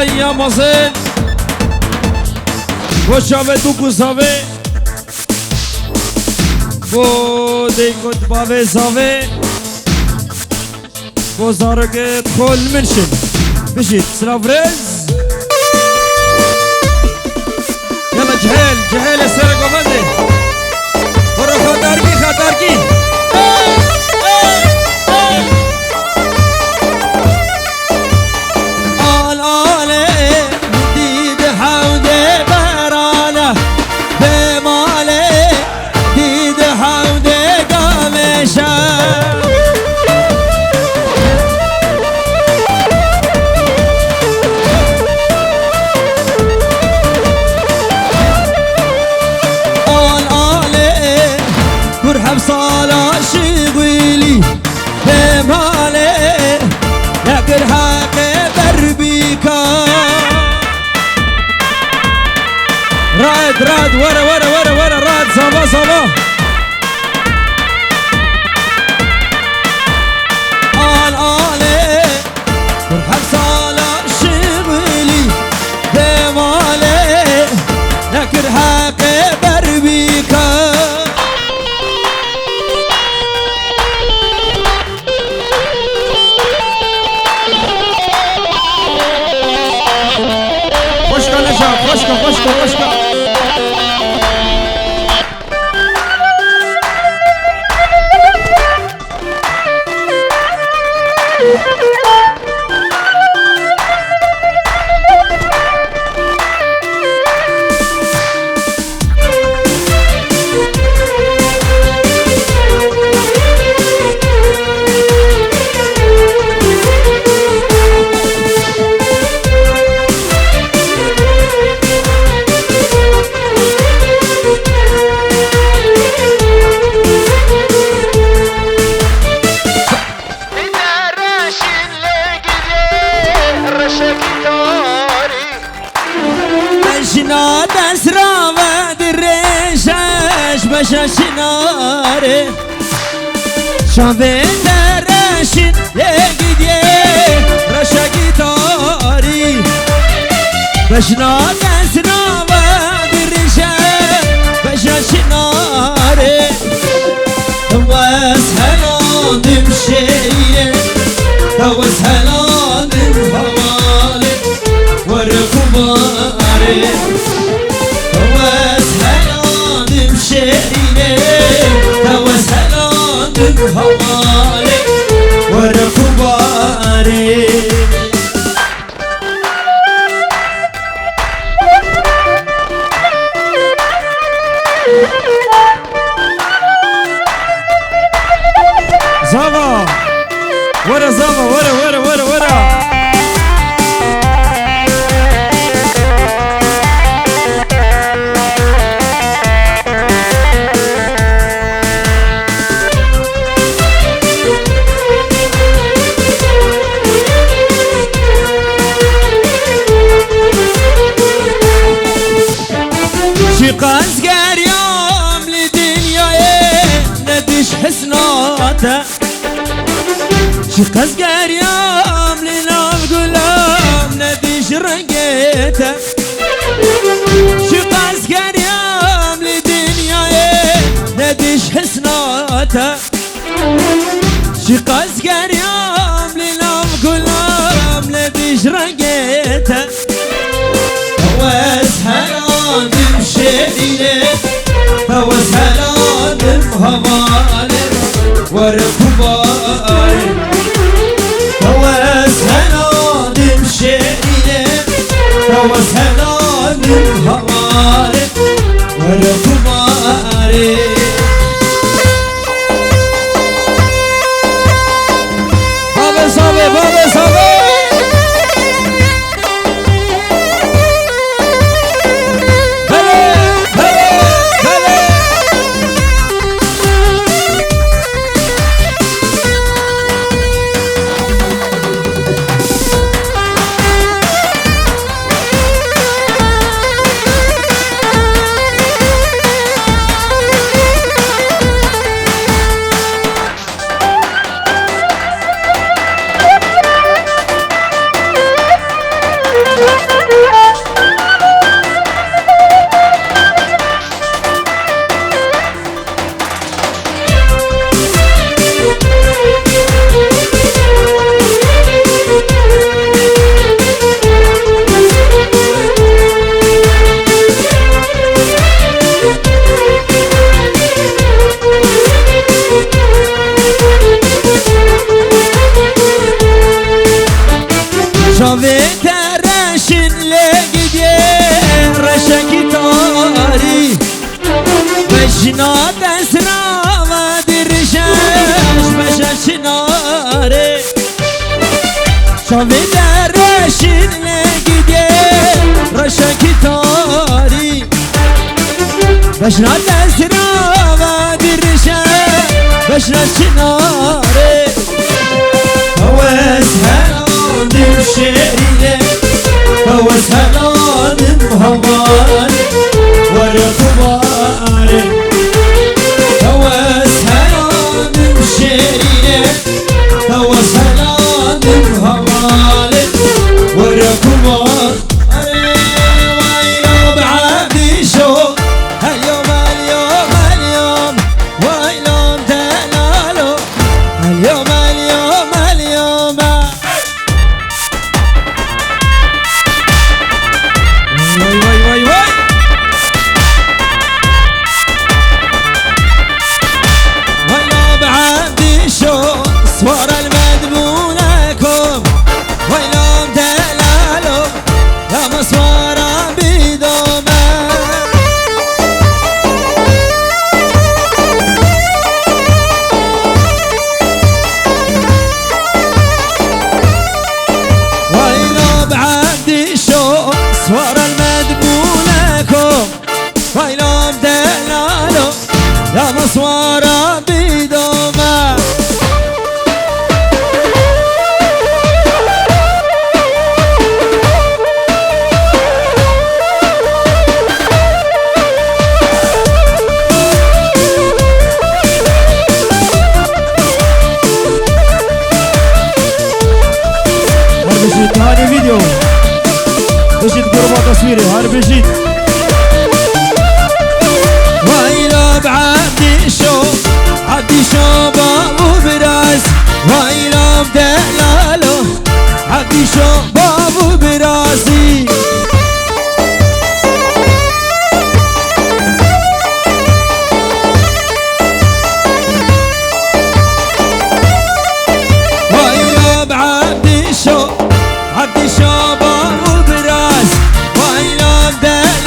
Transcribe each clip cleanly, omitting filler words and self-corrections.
يا مصين وشابتو كوسافي بودي كنت بافي صافي بوزارك تدخل منشن مشيت سلافريز يلا جهيل يا سيرك ومندي ورا خطركي راد ورا راد صبا آلي برحب صالة شغلي بمالي لكن حقي بربيكا خشكا نشاف خشكا شناري شافين دراشين يجدي رشا جيتاري بشنا تسنا بدرشا بشا شناري توسهلا نمشي توسهلا نمهوالي وركباري توسهلا نمشي توسهلا نمهوالي وركباري زافا ورا زافا ورا شقاز قار يوم لدنيا ندش حسناته شقاز قار يوم لنام قلام ندش رقيته شقاز قار يوم لدنيا ندش حسناته شقاز قار يوم لنام قلام ندش رقيته واسهلا نمشي توسهلا نمهوالي وركباري توسهلا نمشي توسهلا نمهوالي وركباري بابا صابي جناد اسرا ما درشاش بشاش ناري شافي درشين لقيدي رشاك تاري بشناد اسرا ما درشاش بشاش ناري هواس هلان بشيري هواس هلان بهواني ورقباني هواس هلان بشيري هواس هلان بهواني ورقباني ويلو بعدي شو اليوم اليوم اليوم ويلو دلالو اليوم اليوم اليوم وي وي وي وي ويلو بعدي شو صور المدمونكم ويلو دلالو يا مصورة بدومه ويلو بعدي شو صور المدمونكم ويلو دلالو يا مصورة بدومه بجيت هاني فيديو بجيت قربة تصويري هاني بجيت ويلو بعبدي شو عبدي شو بابو براس ويلو بدلالو عبدي شو بابو براسي ويلو بعبدي شو عبدي شو بابو براس ويلو بدلالو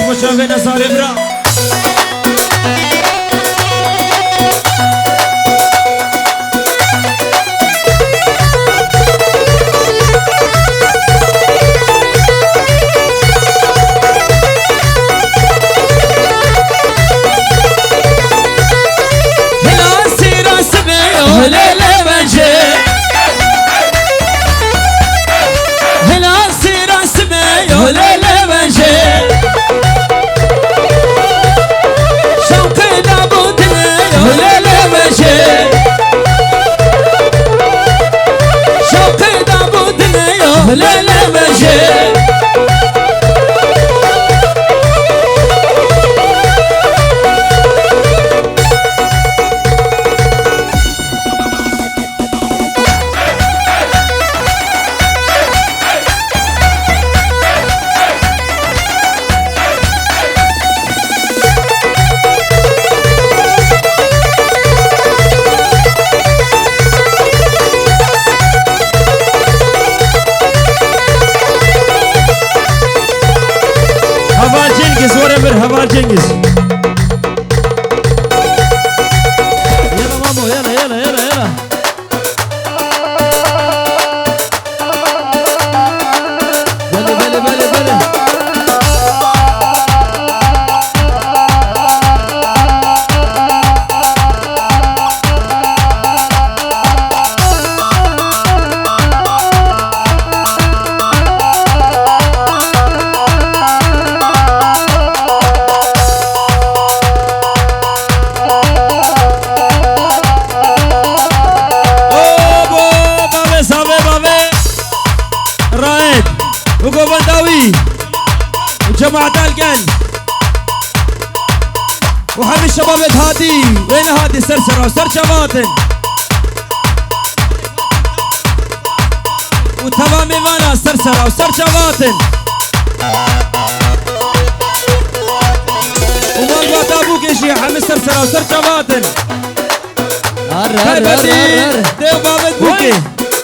مشاغل نصار إبرا لا لا مجال هبال جنجز يلا مامو يلا يلا يلا يلا بلي بلي بلي بلي وجماعة القلب وحبي الشباب هادي وين هادي سرسرة وسرشة باطن وتمامي مانا سرسرة وسرشة باطن ومال بات ابوك يشي حمي سرسرة وسرشة باطن ديو بابت بوكي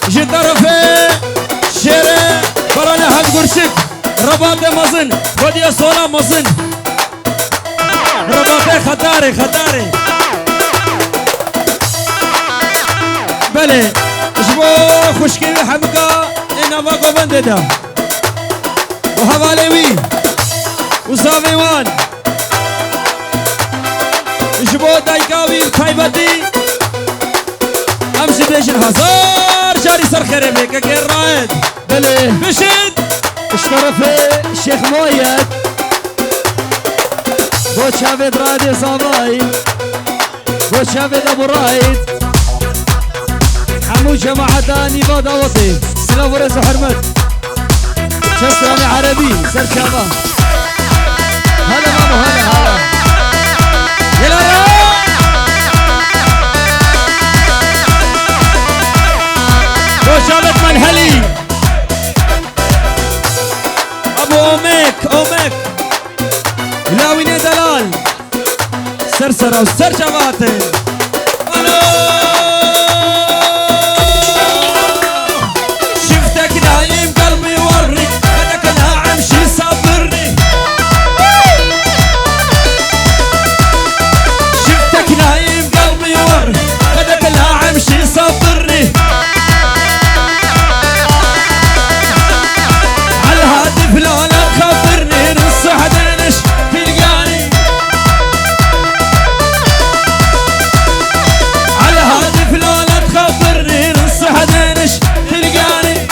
جي طرفي شيري بلانا حد قرشك رباطي مزن ودي صولا مزن رباطي خطاري خطاري بلي اشبو خشكي حمقا انا باقو بنددا وحواليوي وصافيوان اشبو دايكاوي وطيبتي امشي بيشن هزار جاري سر خيري بيك اكير رايد بلي بشد اشترفي الشيخ مويد بو شافد رادي صباي بو شافد ابو رايد حمو جماعة داني بادوطي سلام ورز وحرمت شسرامي عربي سر شابا هلا مامو هلا هلا يلا يا بو شافد منهلي اوميك اوميك لاوي دلال سرسرة وسرجة باطن شفتك نايم قلبي وري هداك ناعم شي صبرني شفتك نايم قلبي وري هداك ناعم شي صبرني عالهاتف لو لا تخبرني نص حدنش تلقاني عالهاتف لو لا تخبرني نص حدنش تلقاني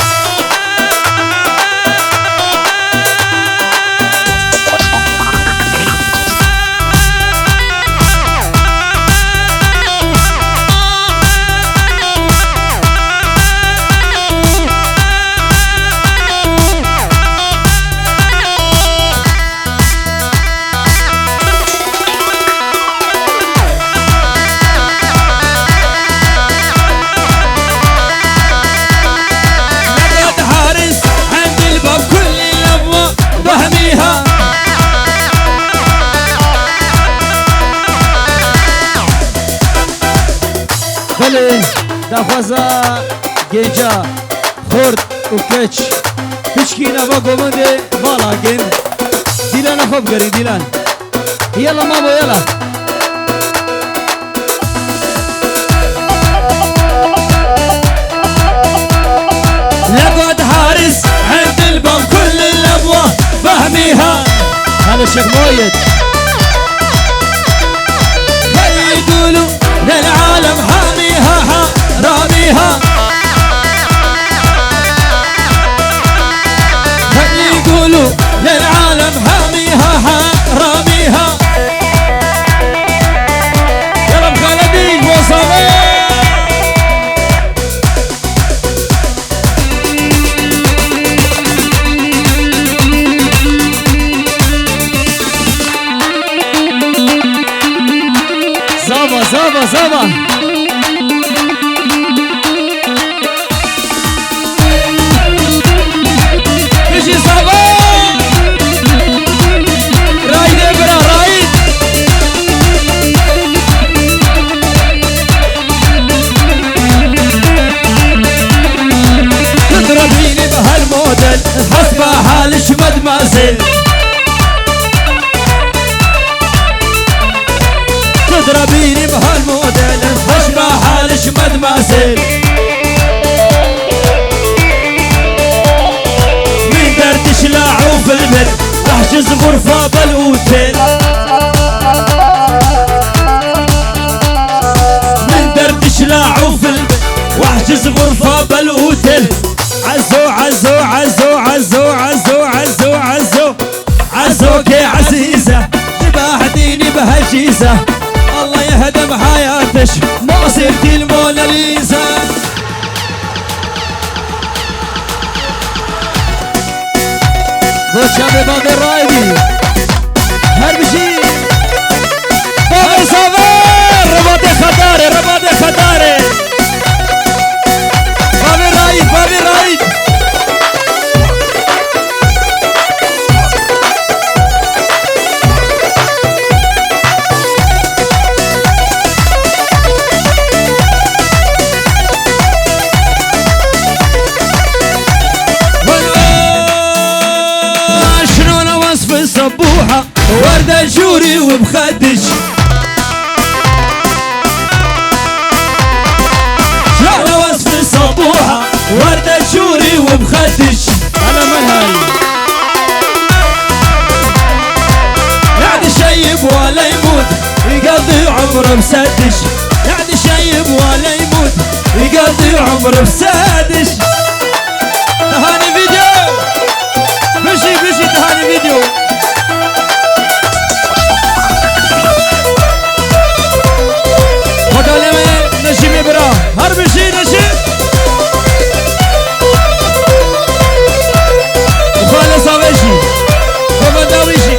بله دخوازا گیجا خورد و کچ هیچکی نبا گمنده بالا گن دیلان خو خوف قري ديلان يلا ماما يلا لقد حارس عند الباب كل الابواب فهميها. هلا الشيخ مؤيد خلي يقولوا للعالم حاميها راميها. خلي يقولوا للعالم حاميها راميها. يلا مخالدين وصلوا زابا زابا مشي صعبة رايد ابرا رايد. تضربيني بهالموديل حسب حالش مد ما زل. تضربيني بهالموديل حسب حالش مد ما زل. من دردش لاعو في البر واحجز غرفة بالاوتيل. من دردش لاعو في البر واحجز غرفة بالاوتيل. عزو عزو عزو عزو عزو عزو عزو عزوك يا عزيزة شبهتيني بهالجيزة. الله يهدم حياتش ما صرتي الموناليزا. ضد شابي باب الرايدي هربشي بابي صابر رباطي خداري رباطي خداري. بابي رايد بابي رايد. صبوحة وردة جوري وبخدش. شلون وصف صبوحة وردة جوري وبخدش. أنا ملهاي يعني شيب ولا يموت يقضي عمره بسدش. يعني شيب ولا يموت يقضي عمره بسدش. تهاني فيديو بشي تهاني فيديو. نشيم برا هربشي نشيم وخالص عويشي ومداويشي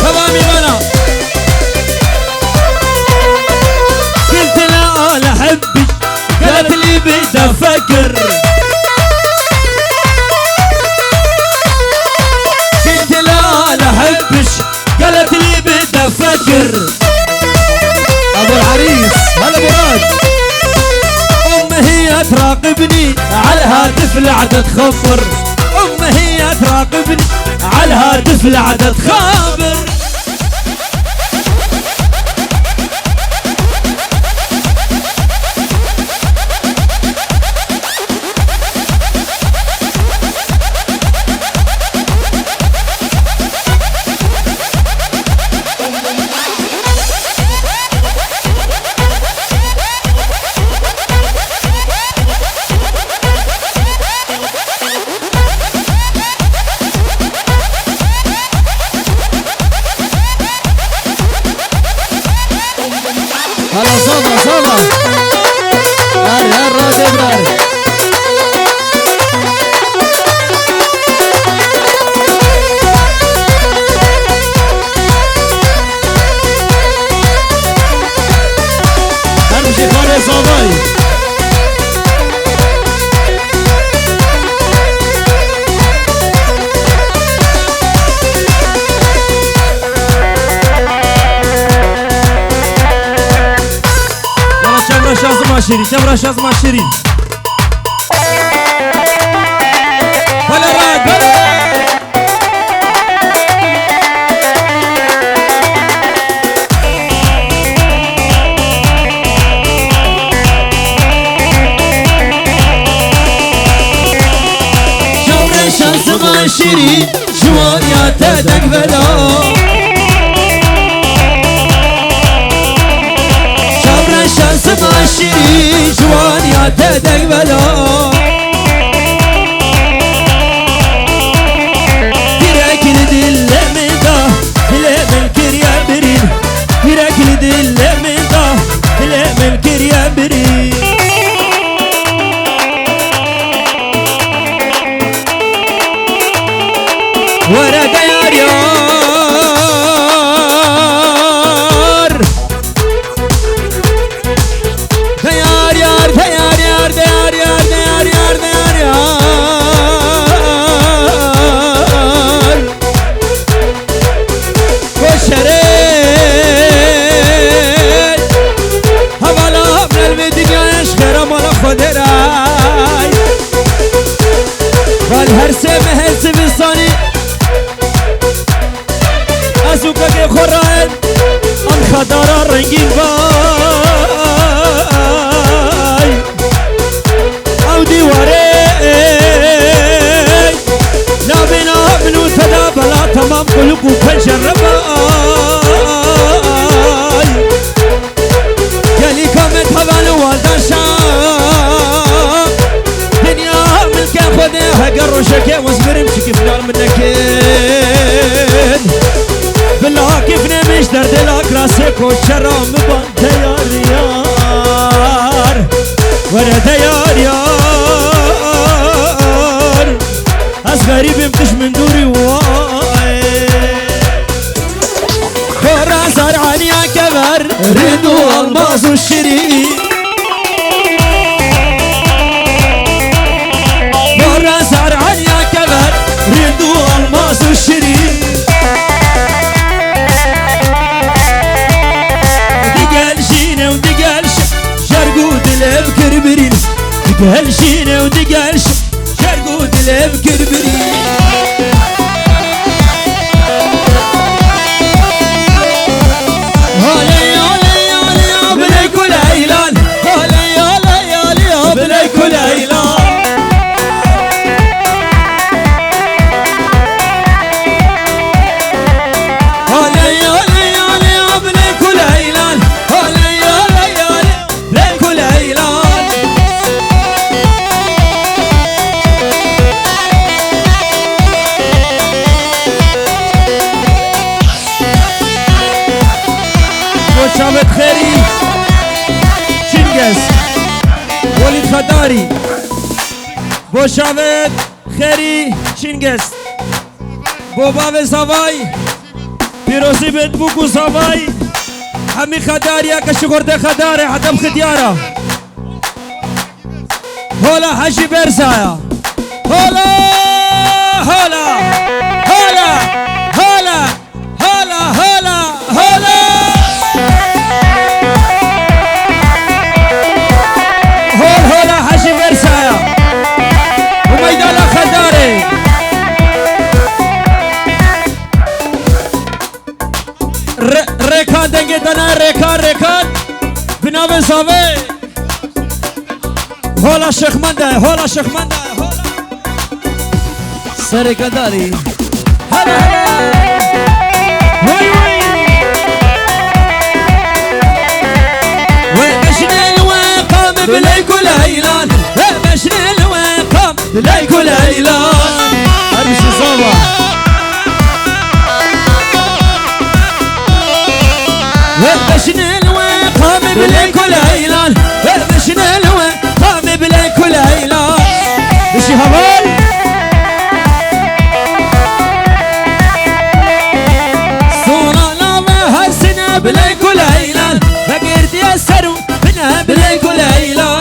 تمامي منا. قلت لا انا احبك قالت لي بدي افكر. قلت لا انا احبك قالت لي بدي افكر. أبو العريس هلا مراد. أمي هي تراقبني على الهاتف لعدة تخبر. أمي هي تراقبني على الهاتف لعدة تخابر. هلا صبا صبا داري هالرادي داري. هرمشي خالي صباي. شيرين تبرا شازما شيرين ولا راد شيرين جوان يا تدك بلا شبر الشمس مع شيرين جوان يا تدك بلا تراكل دل من دا لا من كريا برين تراكل دل من دا لا من كريا برين ورا ديار يار ديار يار ديار يار ديار يار ديار يار ديار يار وشريت هبلا من المدنيا يشخر مال خدراي والهرسة مهز بصاني أسوكا كي خوران أم خدارا رنگين باي أو ديواري نابنا منو تدا بلا تمام قلوكو پنجر باي يلي كامت هوان والدان شام دنيا ملكي خودي هقر وشكي وزبرم شكي فلان منكين بالله كيف نمش درد لك راسك وشرام بان ديار يار ورا ديار يار از غريب مش من دوري واي خورا زرعاني كبر ردو الماس والشريك خورا زرعاني كبر ردو الماس والشريك كربرين دقال شينا ودقال شرقو دلاب كربرين هلا يالا يالا بلاي كل عيلان هلا يالا يالا بلاي كل عيلان هلا يالا يالا بلاي كل عيلان هلا يالا يالا بلاي كل عيلان شابت خيري شنجس وليد خداري بو شابت خيري شنجس بو باب سواي بيروسي بيت بوكو سواي همي خداريا كشغورت خداري حتم ختيارا هولا حشي برسايا هولا هولا هولا هولا هولا هولا هولا هولا حشي برسايا وميدانا خداري ريكان دنگي دانا ريكان بناوي ساوي هولا شيخ منده هولا شيخ منده هولا سري كداري هلا وي وي ومشني الوقام بلاي كل هيلان ومشني الوقام بلاي كل هيلان ارمشي صوبه ومشني الوقام بلاي كل هيلان ومشني الوقام بلاي كل هيلان مشي هبال صورة لما هالسنة بلاي كل هيلان فقرت يسروا منها بلاي كل هيلان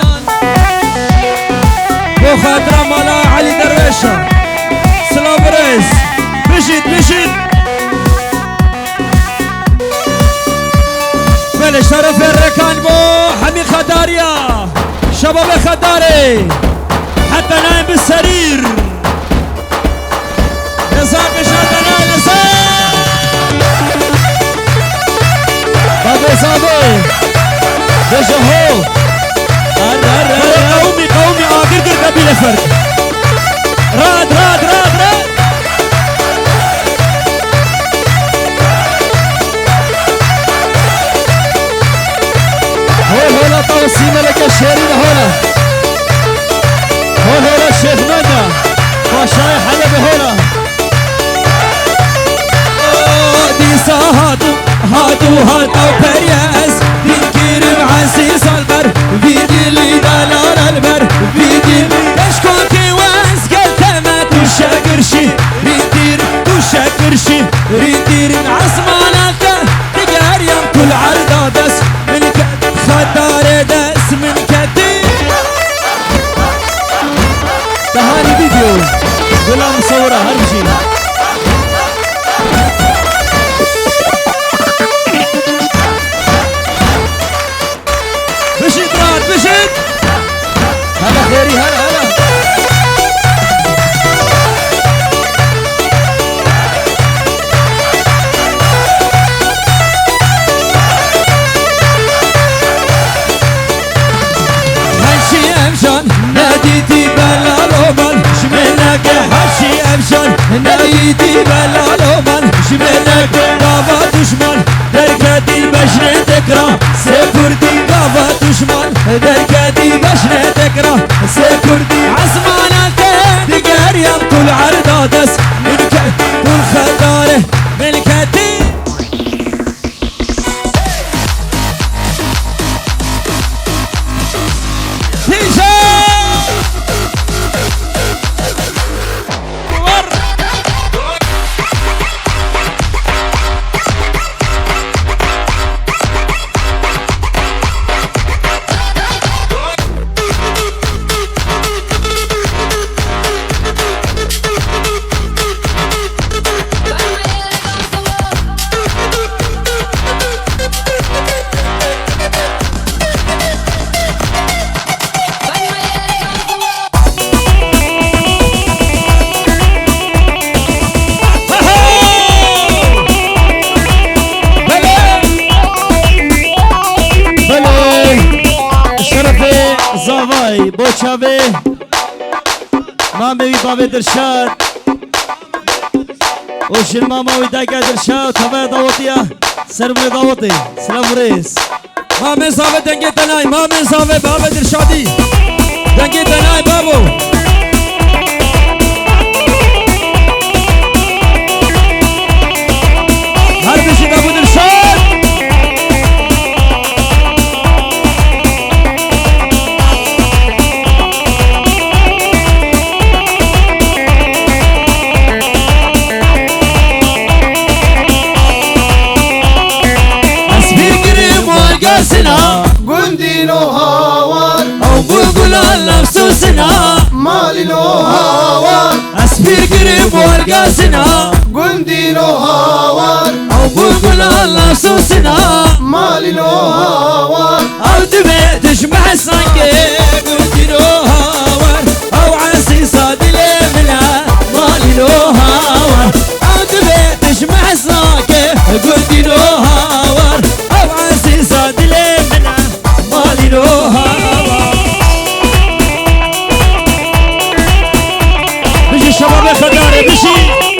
وخاطر مالا علي درويشة سلابريز مشيت بل شرف الركان بو حمي خداريا شباب خداري حتى نايم بالسرير نساق شادنا نساق بابي صابي بجهو قومي قبيلة فرد راد عطا وسيمة لك الشهرين هولا هولا الشيخ مدى وشاي حلبي هولا ديسا هاتو برياس بنكير عسيس البر فيدي اللي دلال البر فيدي تشكوكي واسقل تما تشاكرشي ريدير عصمانك تقار يم كل عرضة دس من خدار دس من كتير تهاني فيديو ولا مصورة هرجي بشيت راد بشيت هلا خيري هلا ناديتي بلالومن شمنك حشي أبشن ناديتي بلالومن شمنك قافة دشمن دركتي بشر تكره سيكردي قافة دشمن دركتي بشر تكره سيكردي عصمانك دقار يم كل عرضة دس منك كل خداره ملكتي زاوای بوچاوی مامی بابی درشاد وشل ماما ويداك درشاد تبع دعوتيا سرمي دعوتي سلام رئيس مامي صاحب دنگي تناي مامي صاحب بابا درشادي دنگي تناي بابو هر بشي بابو درشاد سنا قندينو هاوان او بقول اللبس سنا مالينو هاوان اسبي قريب ورقا سنا قندينو هاوان او بقول اللبس سنا مالينو هاوان او تبي تشبح السنكي قلتلو هاوان او عسي صادي لمنا مالينو هاوان او تبي تشبح السنكي قلتلو هاوان او عسي صادي لمنا مالينو هاوان بيجي الشباب يا خداري بيجي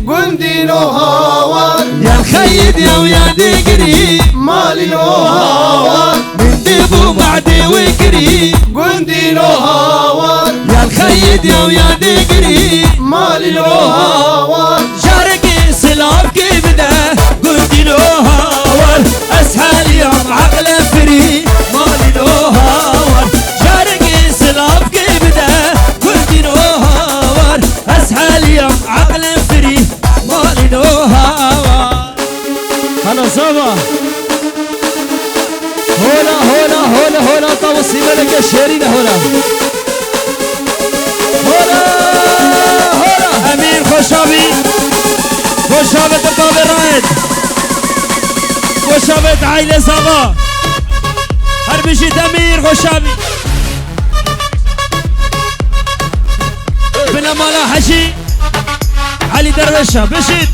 قندينو هاوان يا الخيد يا ويا دقري مالينو هاوان من ديبو بعدي وكري قندينو هاوان يا الخيد يا ويا دقري مالينو هاوان شاركي سلافكي بدا قلتي له هاوان اسهل يوم عقل فري مالي له هاوان شاركي سلافكي بدا قلتي له هاوان اسهل يوم عقل فري مالي له هاوان هلا صبا ديرينا هنا امين خوشابی خوشابت باب رائد خوشابت عائله زابا هر بشید امیر خوشابی بنا مالا حشی علي درويشه بشید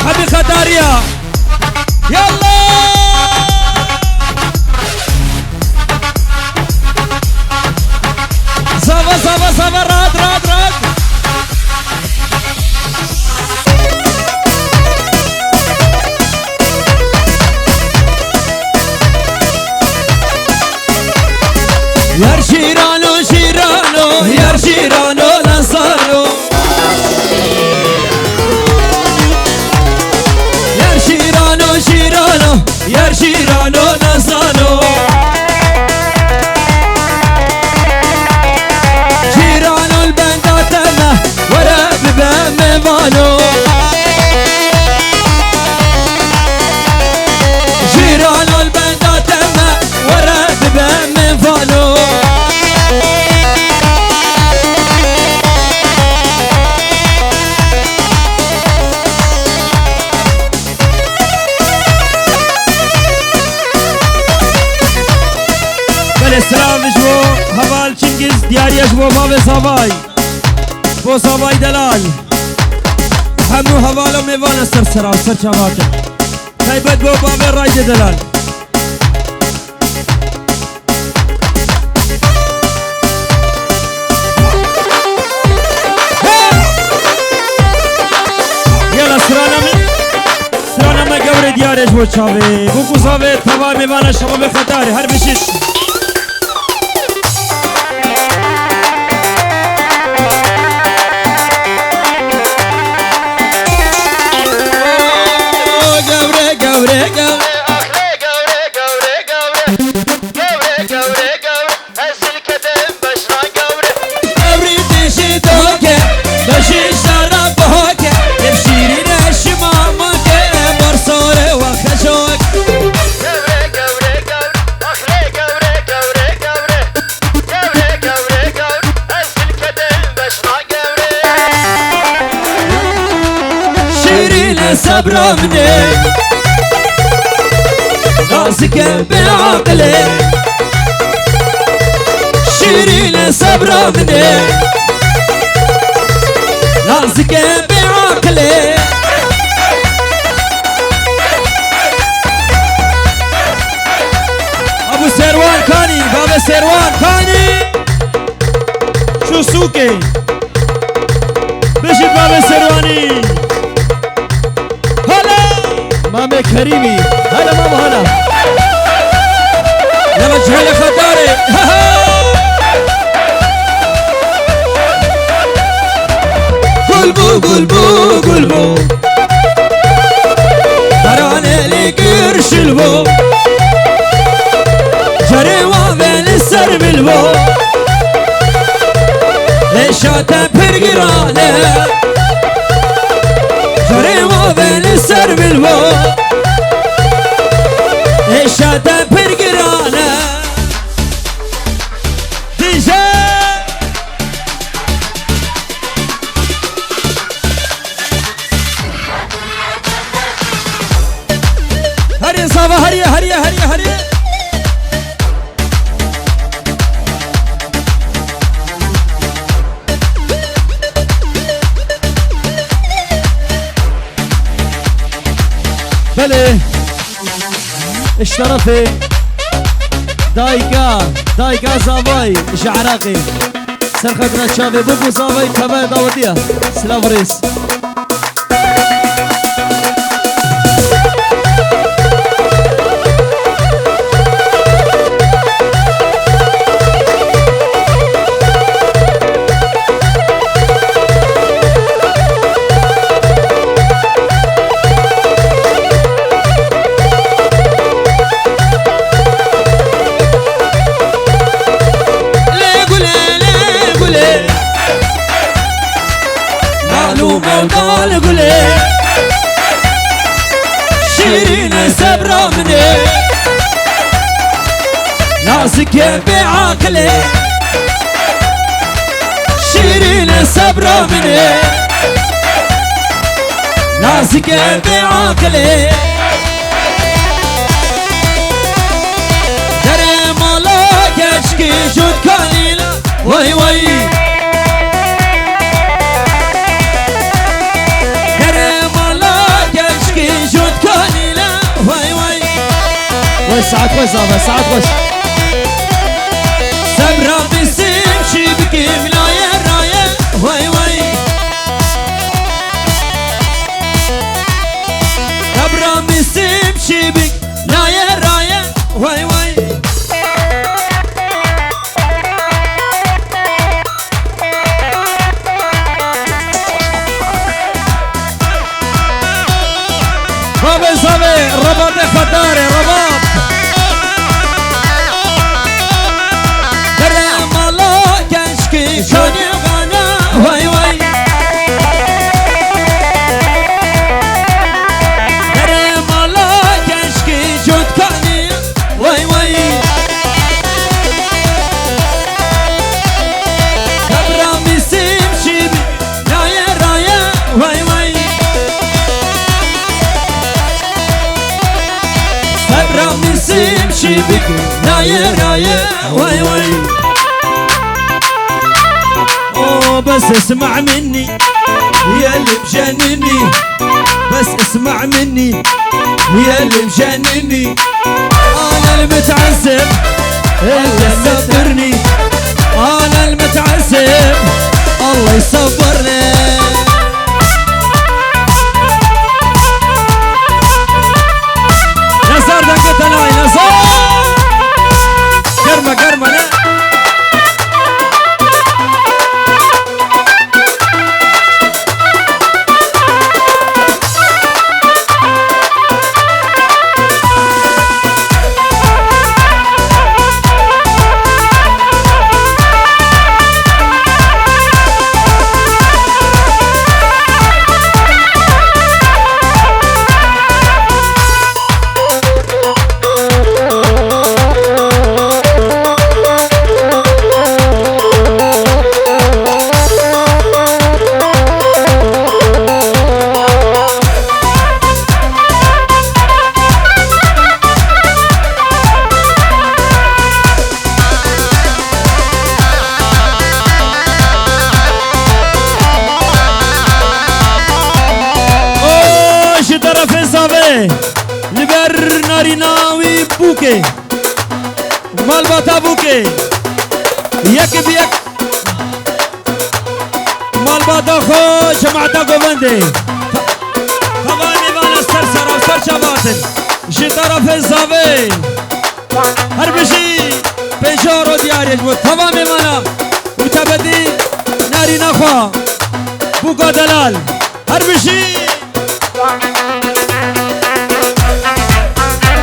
حبي خداريا يلا صافا صافا صافا راد راد راد يا شيرانو شيرانو يا شيرانو نصارو يا شيرانو شيرانو يا شيرانو نصارو شيرانو البنداتنا ورا ببام مالو شيرانو البنداتنا ورا ببام فالو السلام جبو هوال چنگیز دیاری جبو باب ساوای بو ساوای دلال همو هوالو میوان سرسرا سر چواکه خیبت بو باب راید دلال یلا سرانمه گوره دیاری جبو چاوه بو کساوه توا میوان شما بخطاره هر بشید صبرا مني راسك بعقلي شيرين صبرا مني راسك بعقلي ابو سيروان كاني بابا سيروان كاني شو سوكي بشي بابا سيرواني مامي كريمي هلا ماما هلا يلا جهل خطاري قلبو قلبو قلبو تراني لي قرش البو جري وابن السر بالبو ليشاتا برقرانه جري وابن السر بالبو ليشاتا برقرانه ديجي هريا صابا هريا هريا هريا هريا بله اشترفي دايكا زاوي اش عراقي سرخدنا شافي بوبو زاوي تبع داوديه سلافريس موضوع قولي شيرين صبرا مني نازك بعقلي شيرين صبرة مني نازك بعقلي دري مالك اشكي جود كاليلا وي وي دري مالك اشكي جود كاليلا وي وي وسعت وسعت سعت وش سبرا بسيم شبكي ملايا رايا وي وي سبرا بسيم شبك لايا رايا وي وي صافي صافي الرباط خطاري رباط شوني غانا واي واي دري مالك اشكي جود كاني واي واي كبرا مسيم شيبي رايا رايا واي واي كبرا مسيم شيبي رايا رايا واي واي بس اسمع مني يا اللي مجنني بس اسمع مني يا اللي مجنني انا المتعذب اللي مصبرني انا المتعذب الله يصبرني نصار دقتنا نصار كرمه كرمه لا لبر ناريناوي بوكي مال باتا بوكي يك بيك مال باتا خو جماعتا قوندي ثواني وانا سرسر وسر شباتن جي طرف الزاوي هربشي بيجورو دياري جبوت ثواني وانا وتبدي نارينا خو بوكا دلال هربشي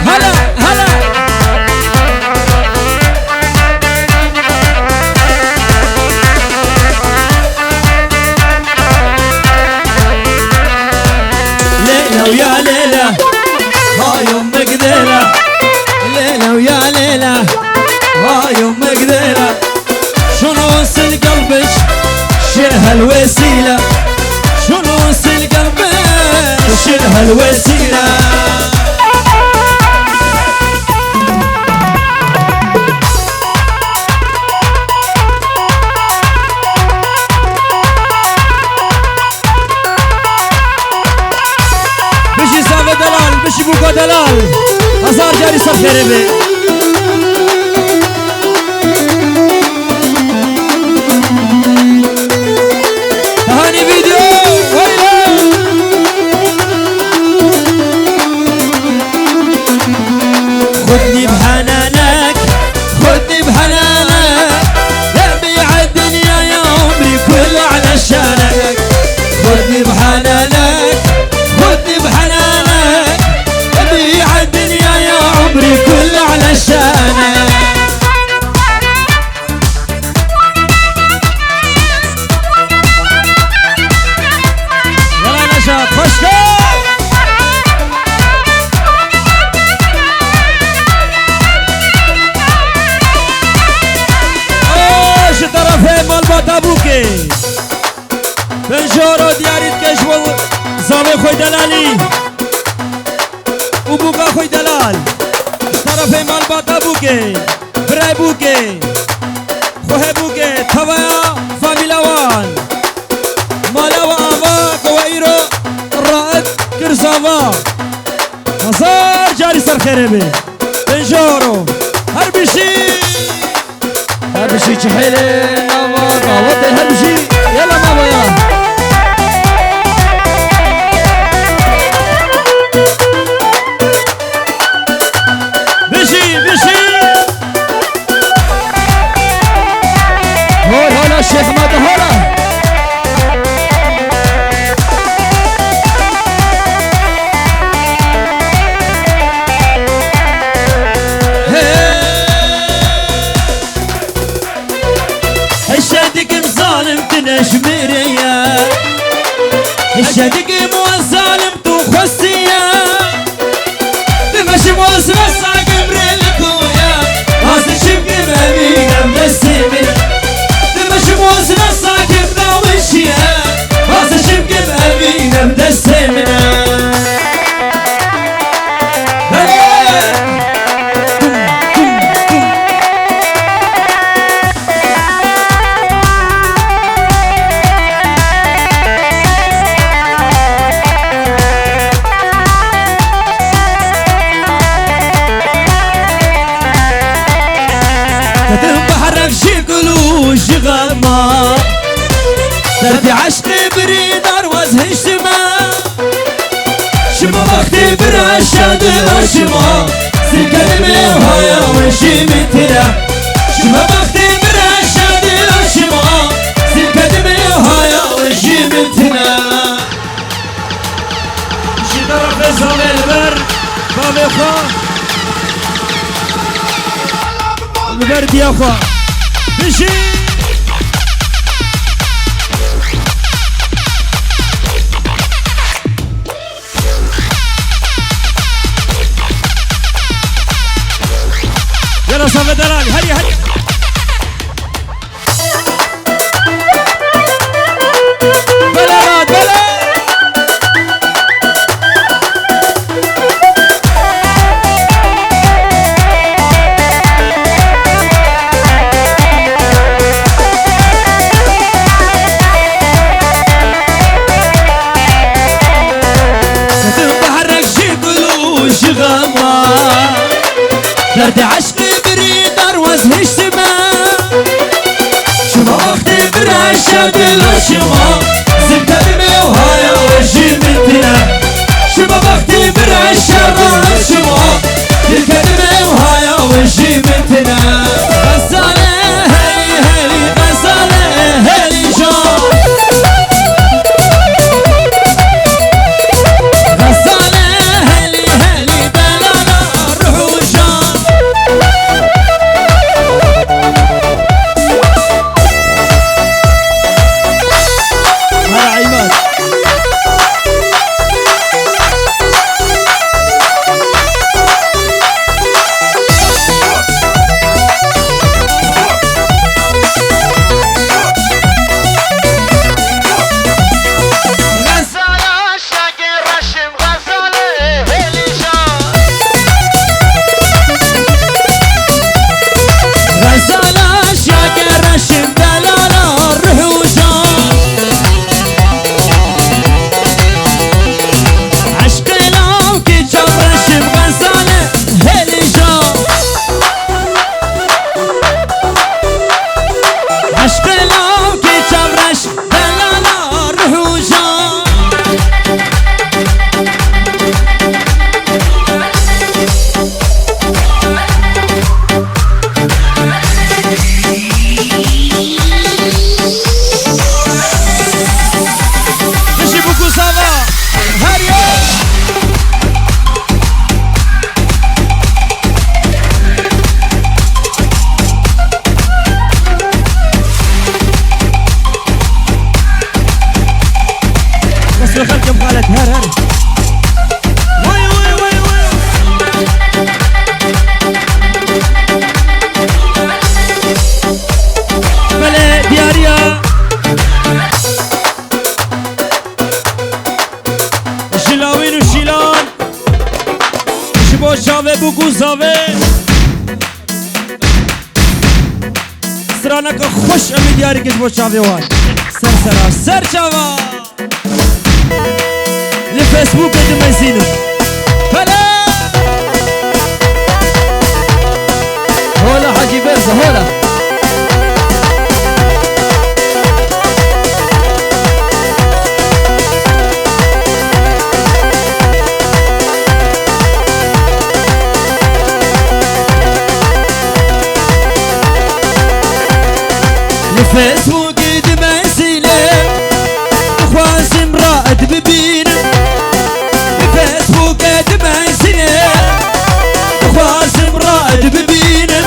هلا هلا ليلة ويا ليلة هاي أمك ذيلة ليلة ويا ليلة هاي أمك ذيلة شنو وصل قلبك شنها الوسيلة شنو وصل قلبك شنها الوسيلة بشي بوكو دلال هزار جاري صف خريبي هاني فيديو ويلا خدني بحنانك خدني بحنانك يبيع الدنيا يا عمري كله علشانك خدني بحنانك خدني بحنانك يبيع الدنيا يا عمري كله علشانك يلا نشاط خشكو زاوي خوي دلالي وبوكا خوي دلال طرفي مال باتا بوكي براي بوكي خوه بوكي توايا فاميلا وان مالا وآوا كوائيرو الرائد كرساوا هزار جاري سر خيري بي بنجورو هربشي تحيلي نوابا وطي هربشي يلا بابا يلا هولا الشيخ ماذا هولا هشادك مظالم تنشمريا هشادك مو ظالم تخصيا تمشي موز مساق بريلكويا هاسي شبك مبينا مسيمين تمشي موز مساق بناوشيا هاسي شبك مبينا مسيمين غما دربي عشقي بريدار وزه شما شما وقتي برشاد شما سكلمي وهايا وشي متنا شما وقتي برشاد شما سكلمي وهايا وشي متنا شي طرف زاوية البر بابي خوا البرد يا خوا بشي يلا صافي دلالي هيا هيا بلاد بلاد تتحرك شي قلوش غما درد عشقي وزهش سما شما وقتي برشاد شما زبتني وهايا وجي منتنا شما وقتي برشاد شما زبتني وهايا وجي منتنا غزالة هلي هلي غزالة هلي جان غزالة هلي هلي بلالا روح وجان خلكم خالد هر هر وي وي وي وي بلا دياريا شاوه بگو زاوه سرانک خوش امید یاری کش با شاوه وان سر شاوه لفیسبوک دمزینو فلا هولا حاجي بيرزا هولا لفيسبوك دمزينه خواسم رائد ببينه لفيسبوك دمزينه خواسم رائد ببينه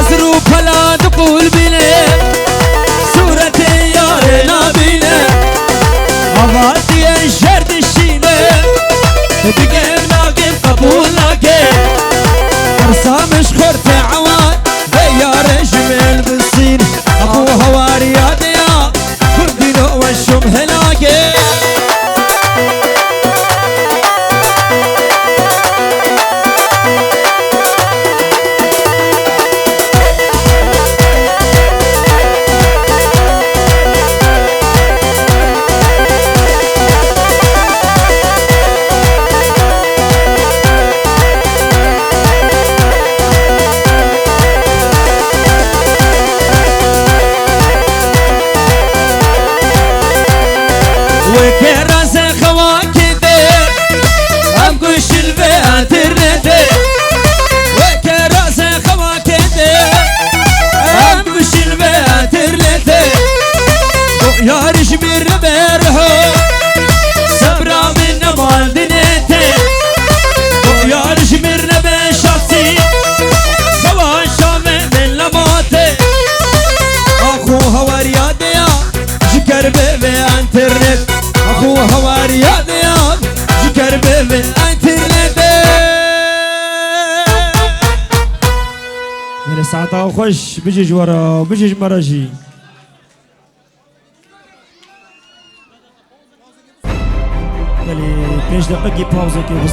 أزرو فلا تقول بينه صورة يارنا بينه عواتي الشرد الشينه بقيم ناقف قبول ناقف فرسامش خورت عوان يا رجمل بالصين أخو هواري يا ديا كردينو والشم هلاقي وكراس خواكدي أم كش البياترنتي وكراس خواكدي أم كش البياترنتي يا رجمير بيرحو صبرا من مال دنيتي يا رجمير نبي شخصي سوا شامي من لماتي أخو هواريا ديا جكر بيبي انترنت أخو هواري يا دياب جكر بيبي انترنت من الساعة خوش بيجي جورا بيجي مراجي يلي 5 دقيقة باوزة كي بس